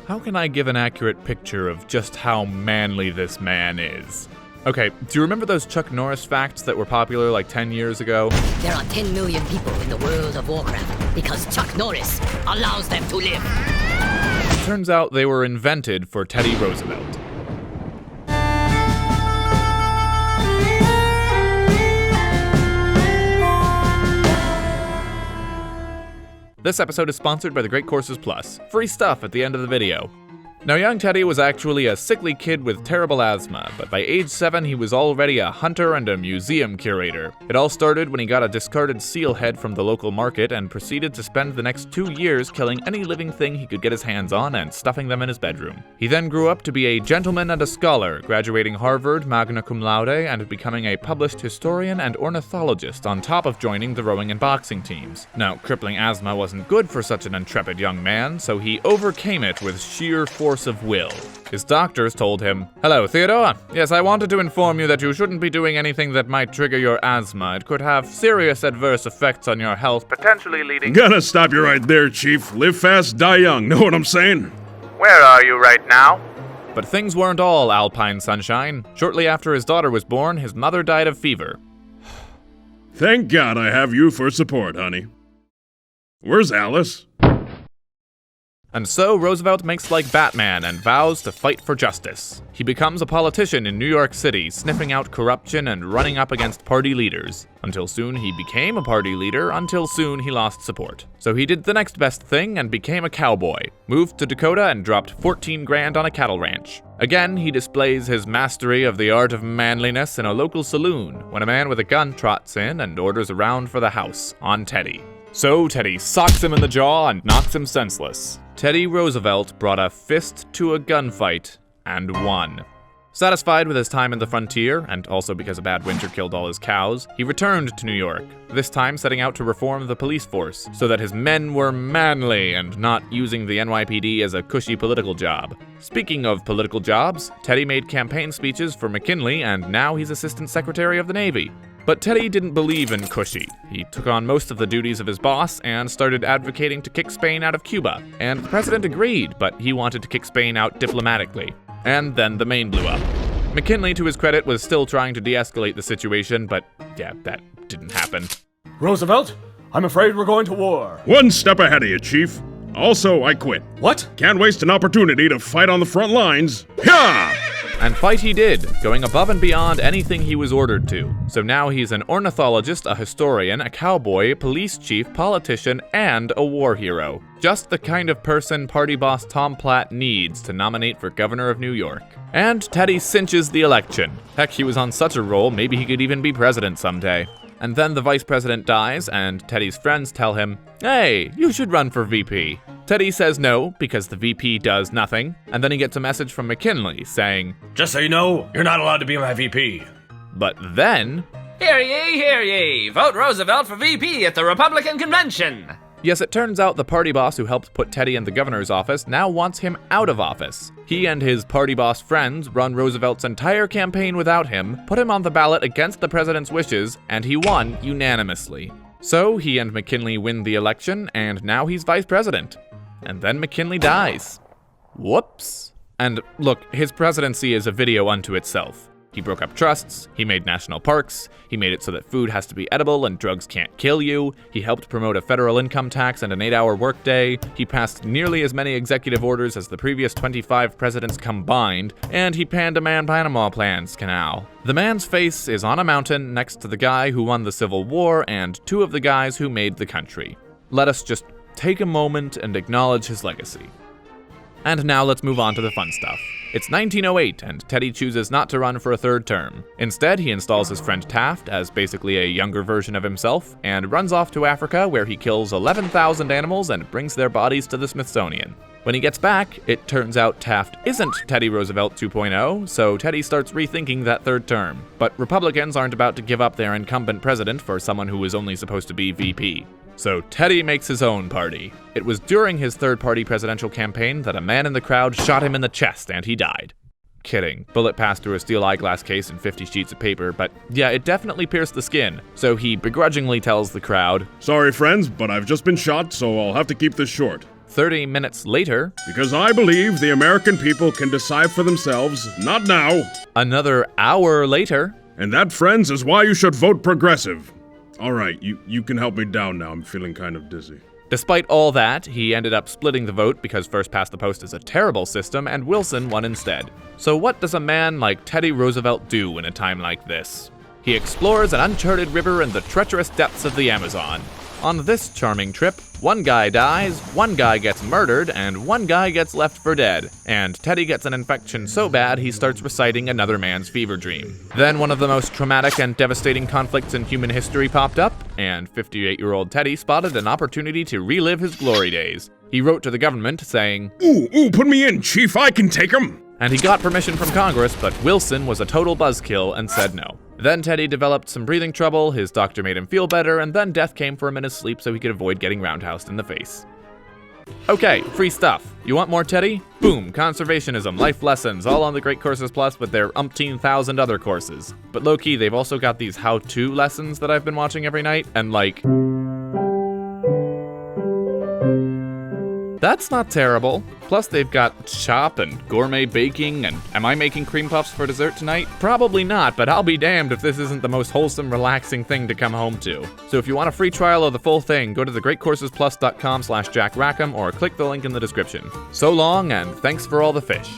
How can I give an accurate picture of just how manly this man is? Okay, do you remember those Chuck Norris facts that were popular like 10 years ago? There are 10 million people in the world of Warcraft because Chuck Norris allows them to live. Turns out they were invented for Teddy Roosevelt. This episode is sponsored by the Great Courses Plus. Free stuff at the end of the video. Now, young Teddy was actually a sickly kid with terrible asthma, but by age 7 he was already a hunter and a museum curator. It all started when he got a discarded seal head from the local market and proceeded to spend the next 2 years killing any living thing he could get his hands on and stuffing them in his bedroom. He then grew up to be a gentleman and a scholar, graduating Harvard magna cum laude and becoming a published historian and ornithologist on top of joining the rowing and boxing teams. Now, crippling asthma wasn't good for such an intrepid young man, so he overcame it with sheer force of will. His doctors told him, "Hello, Theodore. Yes, I wanted to inform you that you shouldn't be doing anything that might trigger your asthma. It could have serious adverse effects on your health, potentially leading..." Gotta stop you right there, Chief. Live fast, die young. Know what I'm saying? Where are you right now? But things weren't all alpine sunshine. Shortly after his daughter was born, his mother died of fever. Thank God I have you for support, honey. Where's Alice? And so Roosevelt makes like Batman and vows to fight for justice. He becomes a politician in New York City, sniffing out corruption and running up against party leaders. Until soon he became a party leader, until soon he lost support. So he did the next best thing and became a cowboy, moved to Dakota and dropped 14 grand on a cattle ranch. Again, he displays his mastery of the art of manliness in a local saloon, when a man with a gun trots in and orders a round for the house, on Teddy. So Teddy socks him in the jaw and knocks him senseless. Teddy Roosevelt brought a fist to a gunfight and won. Satisfied with his time in the frontier, and also because a bad winter killed all his cows, he returned to New York, this time setting out to reform the police force, so that his men were manly and not using the NYPD as a cushy political job. Speaking of political jobs, Teddy made campaign speeches for McKinley, and now he's Assistant Secretary of the Navy. But Teddy didn't believe in cushy. He took on most of the duties of his boss and started advocating to kick Spain out of Cuba. And the president agreed, but he wanted to kick Spain out diplomatically. And then the Maine blew up. McKinley, to his credit, was still trying to de-escalate the situation, but yeah, that didn't happen. Roosevelt, I'm afraid we're going to war. One step ahead of you, Chief. Also, I quit. What? Can't waste an opportunity to fight on the front lines. Yeah! And fight he did, going above and beyond anything he was ordered to. So now he's an ornithologist, a historian, a cowboy, police chief, politician, and a war hero. Just the kind of person party boss Tom Platt needs to nominate for governor of New York. And Teddy cinches the election. Heck, he was on such a roll, maybe he could even be president someday. And then the vice president dies, and Teddy's friends tell him, "Hey, you should run for VP." Teddy says no, because the VP does nothing, and then he gets a message from McKinley saying, "Just so you know, you're not allowed to be my VP. But then... Hear ye, hear ye! Vote Roosevelt for VP at the Republican Convention! Yes, it turns out the party boss who helped put Teddy in the governor's office now wants him out of office. He and his party boss friends run Roosevelt's entire campaign without him, put him on the ballot against the president's wishes, and he won unanimously. So he and McKinley win the election, and now he's vice president. And then McKinley dies. Whoops. And look, his presidency is a video unto itself. He broke up trusts, he made national parks, he made it so that food has to be edible and drugs can't kill you, he helped promote a federal income tax and an 8-hour workday, he passed nearly as many executive orders as the previous 25 presidents combined, and he panned a Man-Panama Plans canal. The man's face is on a mountain next to the guy who won the Civil War and 2 of the guys who made the country. Let us just take a moment and acknowledge his legacy. And now let's move on to the fun stuff. It's 1908, and Teddy chooses not to run for a 3rd term. Instead, he installs his friend Taft as basically a younger version of himself, and runs off to Africa where he kills 11,000 animals and brings their bodies to the Smithsonian. When he gets back, it turns out Taft isn't Teddy Roosevelt 2.0, so Teddy starts rethinking that 3rd term. But Republicans aren't about to give up their incumbent president for someone who was only supposed to be VP. So Teddy makes his own party. It was during his 3rd party presidential campaign that a man in the crowd shot him in the chest and he died. Kidding. Bullet passed through a steel eyeglass case and 50 sheets of paper, but yeah, it definitely pierced the skin. So he begrudgingly tells the crowd, Sorry friends, but I've just been shot, so I'll have to keep this short. 30 minutes later, Because I believe the American people can decide for themselves, not now. another hour later, And that, friends, is why you should vote progressive. All right, you can help me down now. I'm feeling kind of dizzy. Despite all that, he ended up splitting the vote because first past the post is a terrible system and Wilson won instead. So what does a man like Teddy Roosevelt do in a time like this? He explores an uncharted river in the treacherous depths of the Amazon. On this charming trip, one guy dies, one guy gets murdered, and one guy gets left for dead. And Teddy gets an infection so bad he starts reciting another man's fever dream. Then one of the most traumatic and devastating conflicts in human history popped up, and 58-year-old Teddy spotted an opportunity to relive his glory days. He wrote to the government saying, Ooh, put me in, Chief, I can take him. And he got permission from Congress, but Wilson was a total buzzkill and said no. Then Teddy developed some breathing trouble, his doctor made him feel better, and then death came for him in his sleep so he could avoid getting roundhoused in the face. Okay, free stuff. You want more Teddy? Boom, conservationism, life lessons, all on the Great Courses Plus with their umpteen thousand other courses. But low-key, they've also got these how-to lessons that I've been watching every night, and like... That's not terrible. Plus they've got chop and gourmet baking, and am I making cream puffs for dessert tonight? Probably not, but I'll be damned if this isn't the most wholesome, relaxing thing to come home to. So if you want a free trial of the full thing, go to thegreatcoursesplus.com/Jack Rackham or click the link in the description. So long, and thanks for all the fish.